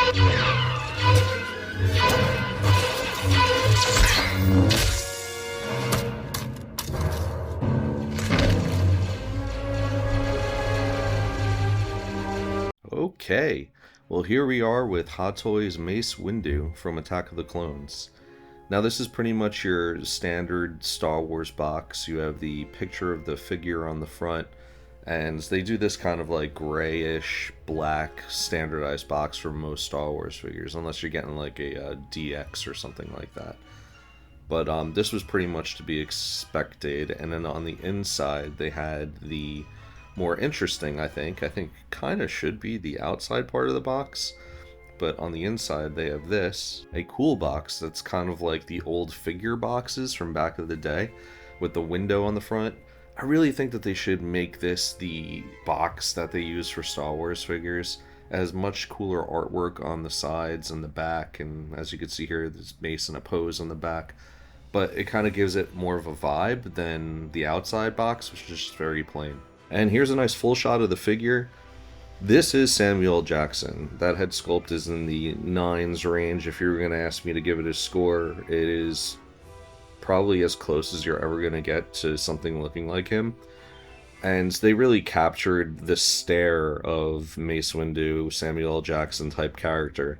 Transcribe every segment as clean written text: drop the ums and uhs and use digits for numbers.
Okay, well here we are with Hot Toys Mace Windu from Attack of the Clones. Now this is pretty much your standard Star Wars box. You have the picture of the figure on the front, and they do this kind of like grayish black standardized box for most Star Wars figures, unless you're getting like a DX or something like that. But this was pretty much to be expected, and then on the inside they had the more interesting, I think kind of should be the outside part of the box, but on the inside they have this, a cool box that's kind of like the old figure boxes from back of the day with the window on the front. I really think that they should make this the box that they use for Star Wars figures. It has much cooler artwork on the sides and the back, and as you can see here, there's Mace in a pose on the back, but it kind of gives it more of a vibe than the outside box, which is just very plain. And here's a nice full shot of the figure. This is Samuel L. Jackson. That head sculpt is in the 9s range. If you were going to ask me to give it a score, it is probably as close as you're ever going to get to something looking like him. And they really captured the stare of Mace Windu, Samuel L. Jackson type character.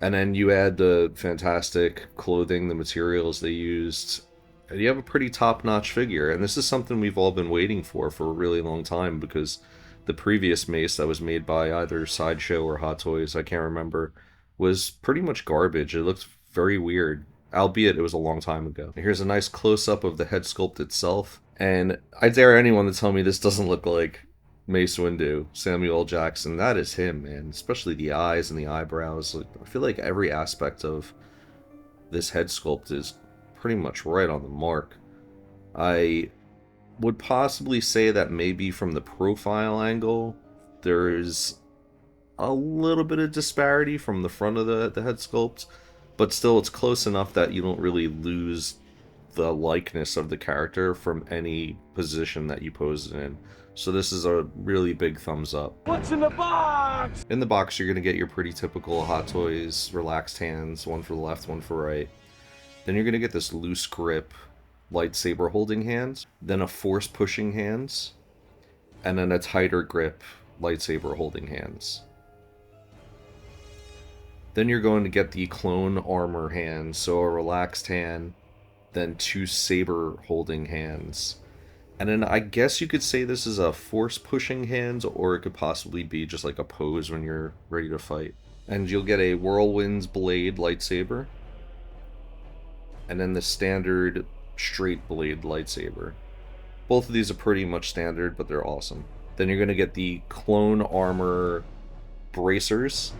And then you add the fantastic clothing, the materials they used, and you have a pretty top-notch figure. And this is something we've all been waiting for a really long time, because the previous Mace that was made by either Sideshow or Hot Toys, I can't remember, was pretty much garbage. It looked very weird, albeit it was a long time ago. Here's a nice close-up of the head sculpt itself, and I dare anyone to tell me this doesn't look like Mace Windu, Samuel L. Jackson. That is him, man. Especially the eyes and the eyebrows. I feel like every aspect of this head sculpt is pretty much right on the mark. I would possibly say that maybe from the profile angle, there's a little bit of disparity from the front of the head sculpt, but still it's close enough that you don't really lose the likeness of the character from any position that you pose it in. So this is a really big thumbs up. What's in the box? In the box, you're going to get your pretty typical Hot Toys relaxed hands, one for the left, one for right. Then you're going to get this loose grip lightsaber holding hands, then a force pushing hands, and then a tighter grip lightsaber holding hands. Then you're going to get the clone armor hands, so a relaxed hand, then two saber holding hands. And then I guess you could say this is a force pushing hands, or it could possibly be just like a pose when you're ready to fight. And you'll get a whirlwind's blade lightsaber, and then the standard straight blade lightsaber. Both of these are pretty much standard, but they're awesome. Then you're going to get the clone armor bracers,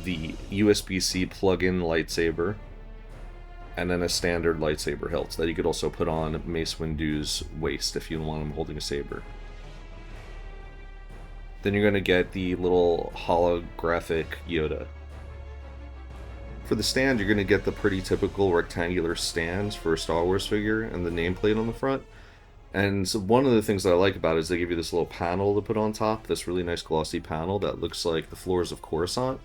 the USB-C plug-in lightsaber, and then a standard lightsaber hilt that you could also put on Mace Windu's waist if you want him holding a saber. Then you're going to get the little holographic Yoda. For the stand, you're going to get the pretty typical rectangular stands for a Star Wars figure and the nameplate on the front. And so one of the things that I like about it is they give you this little panel to put on top, this really nice glossy panel that looks like the floors of Coruscant.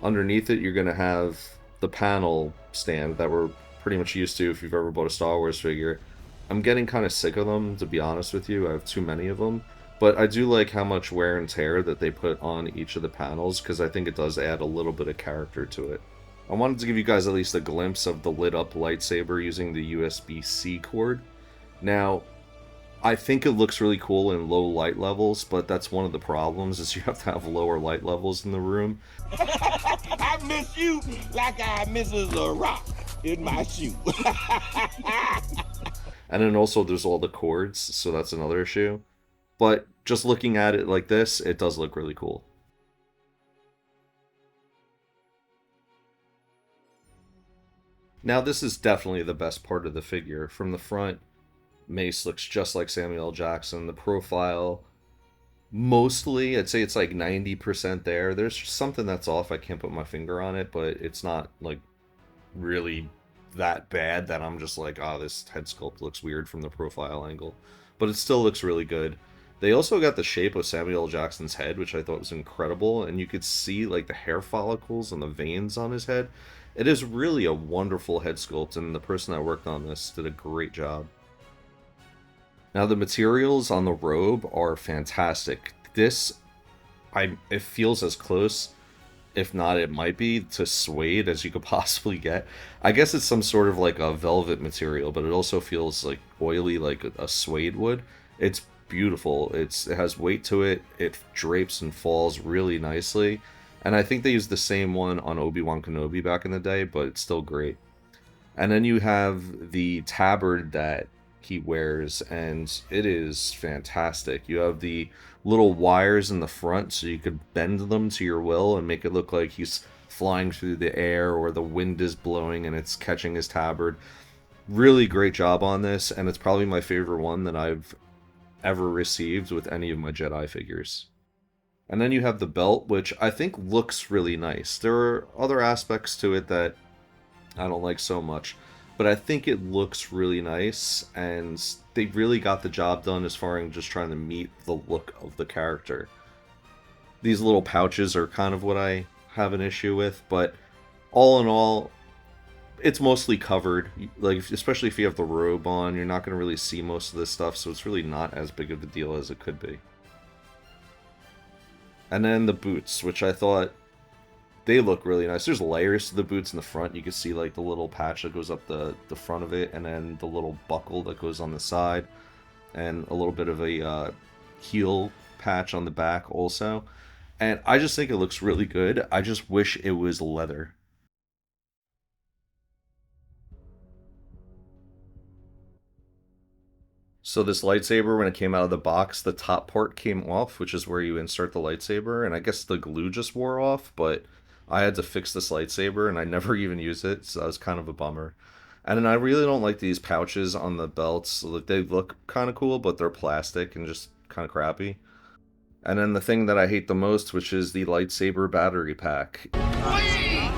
Underneath it, you're going to have the panel stand that we're pretty much used to if you've ever bought a Star Wars figure. I'm getting kind of sick of them, to be honest with you. I have too many of them. But I do like how much wear and tear that they put on each of the panels, because I think it does add a little bit of character to it. I wanted to give you guys at least a glimpse of the lit up lightsaber using the USB-C cord. Now, I think it looks really cool in low light levels, but that's one of the problems, is you have to have lower light levels in the room. I miss you like I misses a rock in my shoe. And then also there's all the cords, so that's another issue. But just looking at it like this, it does look really cool. Now this is definitely the best part of the figure. From the front, Mace looks just like Samuel L. Jackson. The profile, mostly, I'd say it's like 90% there. There's something that's off, I can't put my finger on it, but it's not like really that bad that I'm just like, oh, this head sculpt looks weird from the profile angle. But it still looks really good. They also got the shape of Samuel L. Jackson's head, which I thought was incredible, and you could see like the hair follicles and the veins on his head. It is really a wonderful head sculpt, and the person that worked on this did a great job. Now the materials on the robe are fantastic. This, it feels as close, if not it might be, to suede as you could possibly get. I guess it's some sort of like a velvet material, but it also feels like oily like a suede would. It's beautiful. It has weight to it. It drapes and falls really nicely. And I think they used the same one on Obi-Wan Kenobi back in the day, but it's still great. And then you have the tabard that he wears, and it is fantastic. You have the little wires in the front, so you could bend them to your will and make it look like he's flying through the air or the wind is blowing and it's catching his tabard. Really great job on this, and it's probably my favorite one that I've ever received with any of my Jedi figures. And then you have the belt, which I think looks really nice. There are other aspects to it that I don't like so much, but I think it looks really nice, and they really got the job done as far as just trying to meet the look of the character. These little pouches are kind of what I have an issue with, but all in all, it's mostly covered. Like, especially if you have the robe on, you're not going to really see most of this stuff, so it's really not as big of a deal as it could be. And then the boots, which I thought, they look really nice. There's layers to the boots in the front. You can see like the little patch that goes up the front of it, and then the little buckle that goes on the side, and a little bit of a heel patch on the back also. And I just think it looks really good. I just wish it was leather. So this lightsaber, when it came out of the box, the top part came off, which is where you insert the lightsaber, and I guess the glue just wore off, but I had to fix this lightsaber, and I never even used it, so that was kind of a bummer. And then I really don't like these pouches on the belts. They look kind of cool, but they're plastic and just kind of crappy. And then the thing that I hate the most, which is the lightsaber battery pack. Please!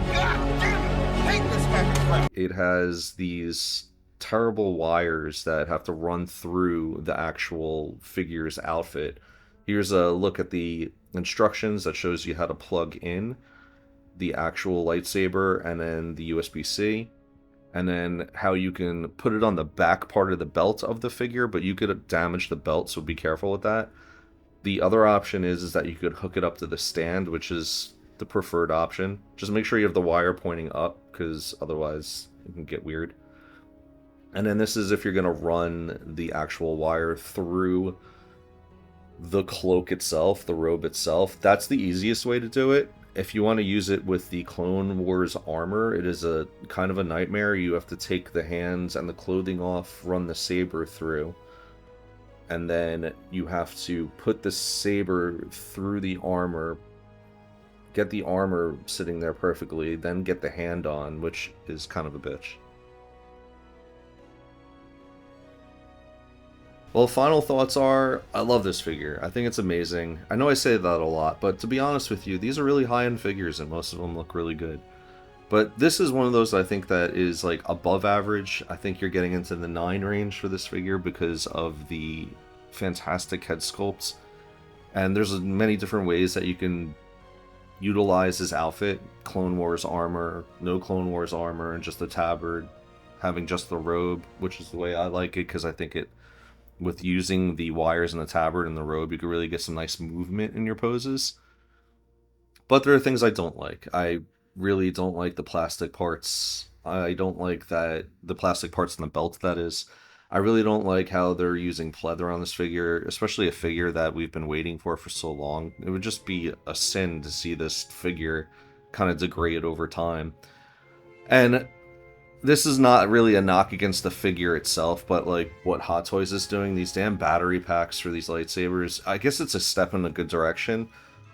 God damn it! I hate this fucking crap! It has these terrible wires that have to run through the actual figure's outfit. Here's a look at the instructions that shows you how to plug in the actual lightsaber and then the USB-C, and then how you can put it on the back part of the belt of the figure, but you could damage the belt, so be careful with that. The other option is that you could hook it up to the stand, which is the preferred option. Just make sure you have the wire pointing up, because otherwise it can get weird. And then this is if you're going to run the actual wire through the cloak itself, the robe itself. That's the easiest way to do it. If you want to use it with the Clone Wars armor, it is a kind of a nightmare. You have to take the hands and the clothing off, run the saber through, and then you have to put the saber through the armor, get the armor sitting there perfectly, then get the hand on, which is kind of a bitch. Well, final thoughts are, I love this figure. I think it's amazing. I know I say that a lot, but to be honest with you, these are really high-end figures and most of them look really good. But this is one of those I think that is like above average. I think you're getting into the 9 range for this figure because of the fantastic head sculpts. And there's many different ways that you can utilize his outfit. Clone Wars armor, no Clone Wars armor, and just the tabard. Having just the robe, which is the way I like it, because I think it, with using the wires and the tabard and the robe, you can really get some nice movement in your poses. But there are things I don't like. I really don't like the plastic parts. I don't like that the plastic parts in the belt, that is. I really don't like how they're using pleather on this figure, especially a figure that we've been waiting for so long. It would just be a sin to see this figure kind of degrade over time. And this is not really a knock against the figure itself, but like what Hot Toys is doing, these damn battery packs for these lightsabers, I guess it's a step in a good direction,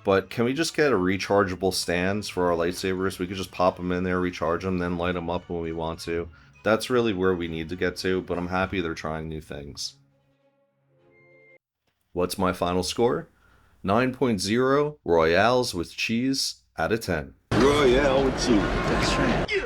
but can we just get a rechargeable stands for our lightsabers? We could just pop them in there, recharge them, then light them up when we want to. That's really where we need to get to, but I'm happy they're trying new things. What's my final score? 9.0 Royales with cheese out of 10. Royale with cheese. That's right. Yeah.